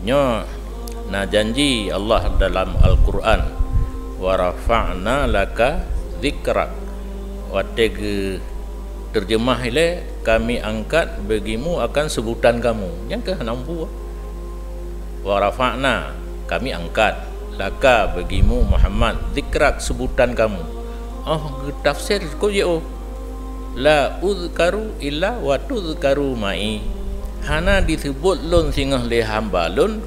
Nya na janji Allah dalam Al-Quran, wa rafa'na laka dzikrak, wa terjemah ile kami angkat bagimu akan sebutan kamu. Yang ke 60. Wa rafa'na kami angkat laka bagimu Muhammad dzikrak sebutan kamu. Tafsir ko yo la uzkaru illa wa tuzkaru ma'i. Hana disebut lun singah le hamba lun,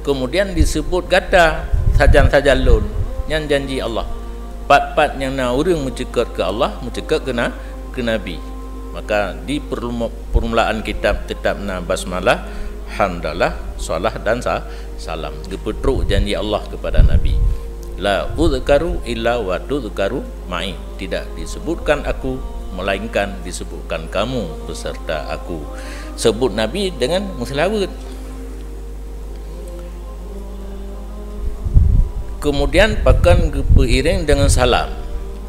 kemudian disebut gata sajan-saja lun. Yang janji Allah pat-pat yang na orang mencekat ke Allah, mencekat ke Nabi. Maka di permulaan kitab tetap na basmalah, hamdalah, salah dan salam. Gepetruk janji Allah kepada Nabi. La uzkaru illa wa tuzkaru ma'i. Tidak disebutkan aku melainkan disebutkan kamu beserta aku. Sebut Nabi dengan musylawat. Kemudian pakan beriring dengan salam,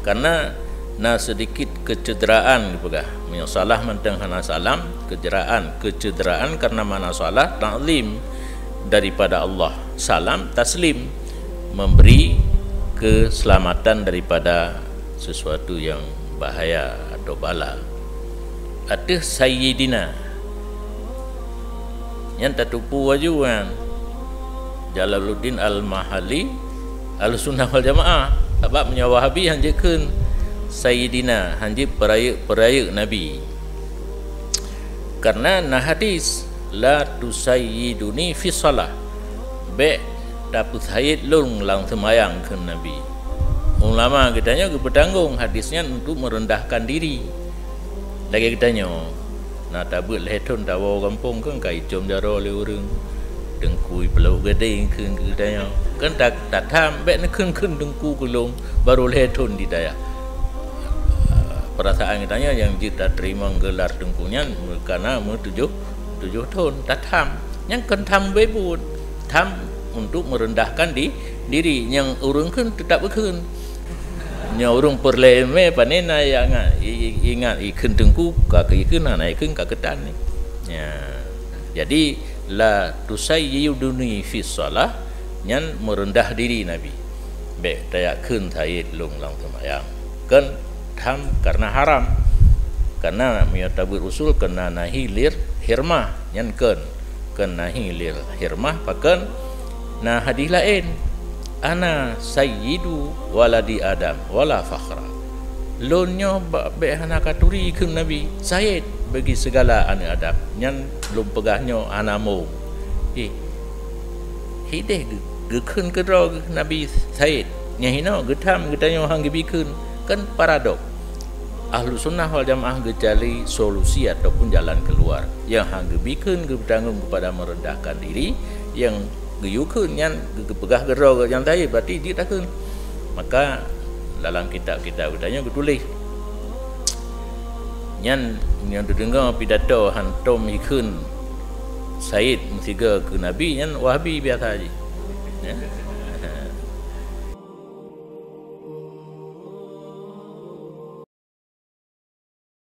karena na sedikit kecederaan pegah salah mentang hana salam, kecederaan karena mana salah ta'zim daripada Allah, salam taslim memberi keselamatan daripada sesuatu yang bahaya atau bala. Ada Sayyidina yang tertupu wajuan Jalaluddin Al-Mahali Al-Sunnah wal Jamaah, sebab punya Wahabi hanjekeun Sayyidina, hanji peraya Nabi. Karena na hadis la tusayyiduni fi salah, be dapat sayyid lung lang semayang ke Nabi. Ulama katanya bertanggung hadisnya untuk merendahkan diri. Lagi katanya na tabut leton tawa kampung kan kai jom jaro le urang dengkui pelau gede keun katanya kan tak tham be nak keun dengku kulung baru leton di daya. Perasaan katanya yang kita terima gelar dengkunya karena tujuh tahun tak tham yang kan tham bebut tham untuk merendahkan diri yang urang keun tetap keun nya urang perleme panena yang ingat ikun dengku ka ikun naikun ka ketan ni ya. Jadi la tusayyiduni fi shalah nyan merendah diri Nabi be tayak keun sayyid lung lang semayang kan tham karena haram, karena miyatabur usul kena nahi lir hirmah nyan keun nahi lir hirmah pakan na hadis lain ana sayyidu waladi Adam wala fakhra. Lonyo be hana katuri ke Nabi sayyid bagi segala anak Adam nyan belum pegahnya anamo. Hideh gekeun kedro Nabi sayyid nyahina getam getanyo hang gebikeun kan paradok. Ahlu sunnah wal jamaah gejali solusi ataupun jalan keluar yang hang gebikeun bertanggung kepada merendahkan diri, yang geyukeun nyan gepegah gero yang tadi berarti dia takun. Maka dalam kitab-kitab katanya getulis nyan yang terdengar pidato hantom ikeun Said musiga ke Nabi nyan Wahabi biasa aja ya.